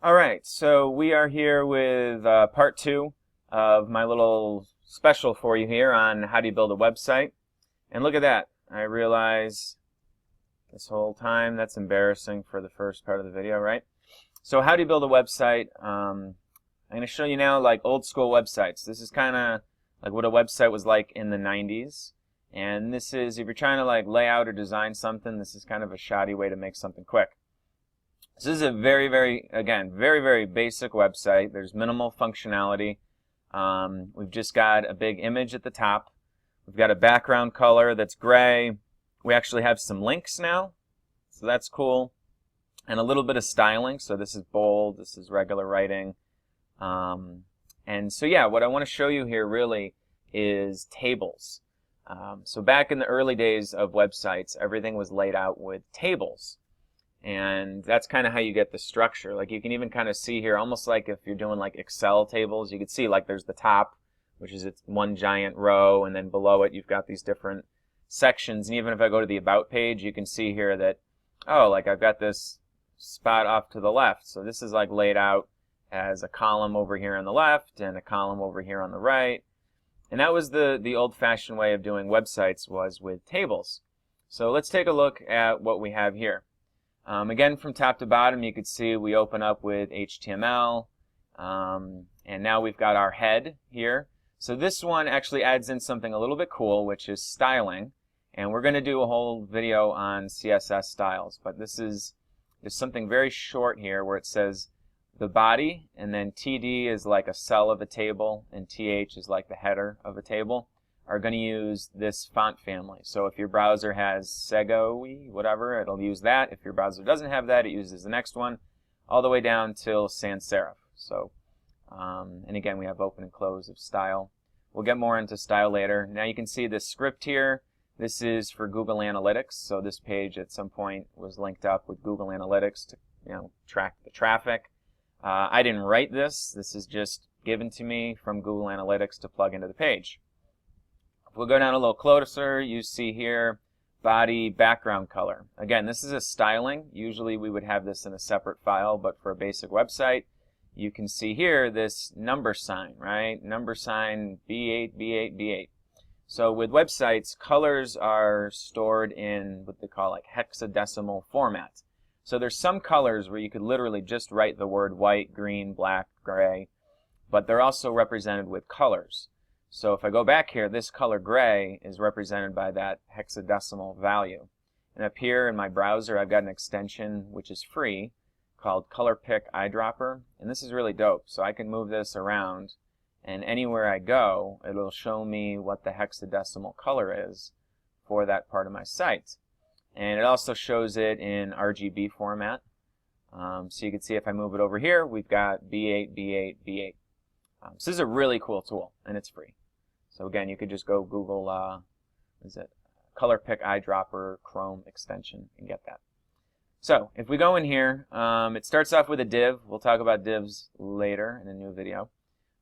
Alright, so we are here with part 2 of my little special for you here on how do you build a website. And look at that. I realize this whole time that's embarrassing for the first part of the video, right? So how do you build a website? I'm going to show you now like old school websites. This is kind of like what a website was like in the 90s. And this is, if you're trying to like lay out or design something, this is kind of a shoddy way to make something quick. So this is a very, very basic website. There's minimal functionality. We've just got a big image at the top. We've got a background color that's gray. We actually have some links now, so that's cool. And a little bit of styling. So this is bold, this is regular writing. And so yeah, what I want to show you here really is tables. So back in the early days of websites, everything was laid out with tables. And that's kind of how you get the structure. Like you can even kind of see here, almost like if you're doing like Excel tables, you can see like there's the top, which is its one giant row, and then below it you've got these different sections. And even if I go to the About page, you can see here that, oh, like I've got this spot off to the left. So this is like laid out as a column over here on the left and a column over here on the right. And that was the old-fashioned way of doing websites, was with tables. So let's take a look at what we have here. Again, from top to bottom, you can see we open up with HTML, and now we've got our head here. So this one actually adds in something a little bit cool, which is styling. And we're going to do a whole video on CSS styles, but there's something very short here where it says the body, and then TD is like a cell of a table, and TH is like the header of a table, are going to use this font family. So if your browser has Segoe, whatever, it'll use that. If your browser doesn't have that, it uses the next one, all the way down till sans serif. So, and again, we have open and close of style. We'll get more into style later. Now you can see this script here. This is for Google Analytics. So this page at some point was linked up with Google Analytics to, track the traffic. I didn't write this. This is just given to me from Google Analytics to plug into the page. We'll go down a little closer. You see here body background color. Again, this is a styling. Usually we would have this in a separate file, but for a basic website, you can see here this number sign, right? Number sign B8, B8, B8. So with websites, colors are stored in what they call like hexadecimal format. So there's some colors where you could literally just write the word white, green, black, gray, but they're also represented with colors. So if I go back here, this color gray is represented by that hexadecimal value. And up here in my browser, I've got an extension which is free called Color Pick Eyedropper. And this is really dope. So I can move this around, and anywhere I go, it'll show me what the hexadecimal color is for that part of my site. And it also shows it in RGB format. So you can see if I move it over here, we've got B8, B8, B8. So this is a really cool tool, and it's free. So again, you could just go Google, what is it, Color Pick Eyedropper Chrome extension and get that. So if we go in here, it starts off with a div. We'll talk about divs later in a new video.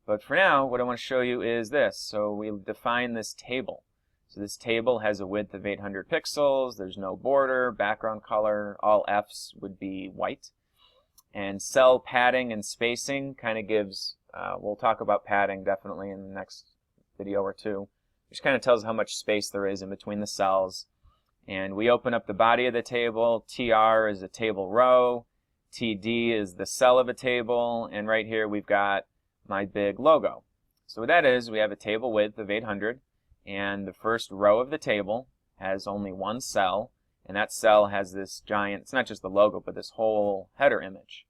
But for now, what I want to show you is this. So we define this table. So this table has a width of 800 pixels. There's no border, background color. All Fs would be white. And cell padding and spacing kind of gives, we'll talk about padding definitely in the next video or two, which kind of tells how much space there is in between the cells. And we open up the body of the table. TR is a table row. TD is the cell of a table. And right here we've got my big logo. So what that is, we have a table width of 800, and the first row of the table has only one cell, and that cell has this giant, it's not just the logo, but this whole header image.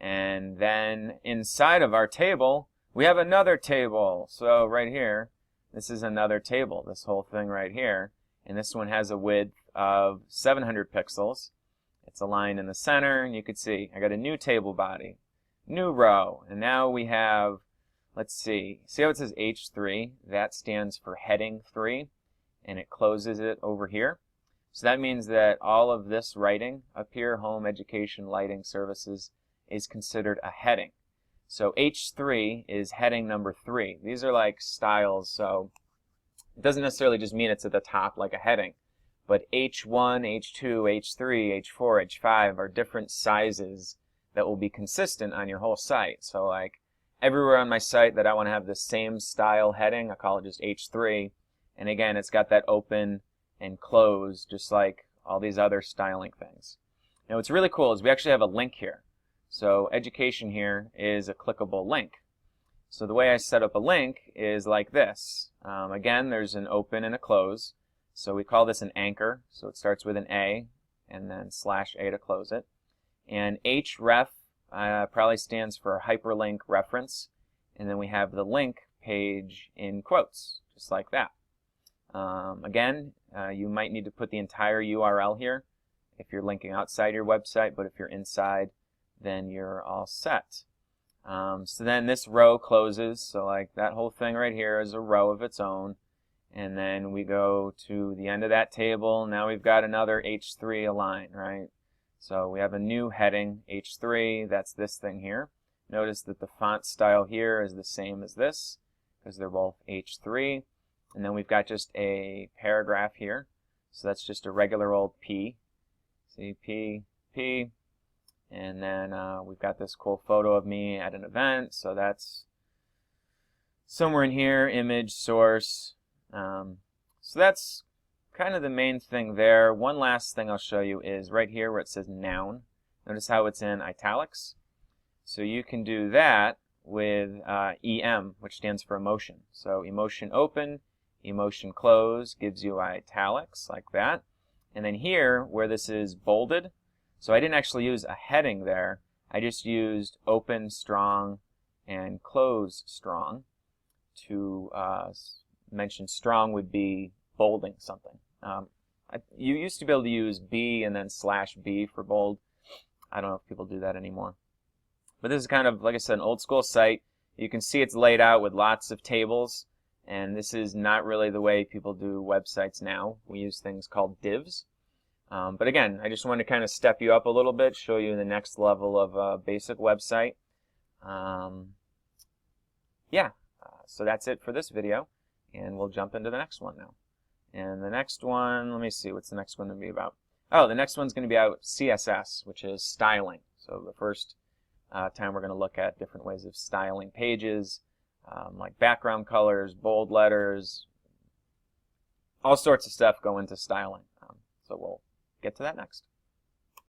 And then inside of our table, we have another table. So right here, this is another table, this whole thing right here. And this one has a width of 700 pixels. It's aligned in the center, and you can see I got a new table body, new row. And now we have, let's see how it says H3? That stands for heading 3, and it closes it over here. So that means that all of this writing up here, home, education, lighting, services, is considered a heading. So H3 is heading number 3. These are like styles, so it doesn't necessarily just mean it's at the top like a heading, but H1, H2, H3, H4, H5 are different sizes that will be consistent on your whole site. So like everywhere on my site that I want to have the same style heading, I call it just H3. And again, it's got that open and close, just like all these other styling things. Now what's really cool is we actually have a link here. So education here is a clickable link. So the way I set up a link is like this. Again, there's an open and a close. So we call this an anchor. So it starts with an A and then /A to close it. And href probably stands for hyperlink reference. And then we have the link page in quotes, just like that. Again, you might need to put the entire URL here if you're linking outside your website, but if you're inside, then you're all set. So then this row closes, so like that whole thing right here is a row of its own. And then we go to the end of that table. Now we've got another H3 align, right? So we have a new heading, H3, that's this thing here. Notice that the font style here is the same as this, because they're both H3. And then we've got just a paragraph here. So that's just a regular old P. See, P, P. And then we've got this cool photo of me at an event. So that's somewhere in here, image, source. So that's kind of the main thing there. One last thing I'll show you is right here where it says noun. Notice how it's in italics. So you can do that with EM, which stands for emotion. So emotion open, emotion close gives you italics like that. And then here where this is bolded, so I didn't actually use a heading there. I just used open strong and close strong to mention strong would be bolding something. You used to be able to use B and then /B for bold. I don't know if people do that anymore. But this is kind of, like I said, an old school site. You can see it's laid out with lots of tables. And this is not really the way people do websites now. We use things called divs. But again, I just wanted to kind of step you up a little bit, show you the next level of a basic website. So that's it for this video. And we'll jump into the next one now. And the next one, let me see, what's the next one going to be about? Oh, the next one's going to be about CSS, which is styling. So the first time we're going to look at different ways of styling pages, like background colors, bold letters, all sorts of stuff go into styling. So we'll get to that next.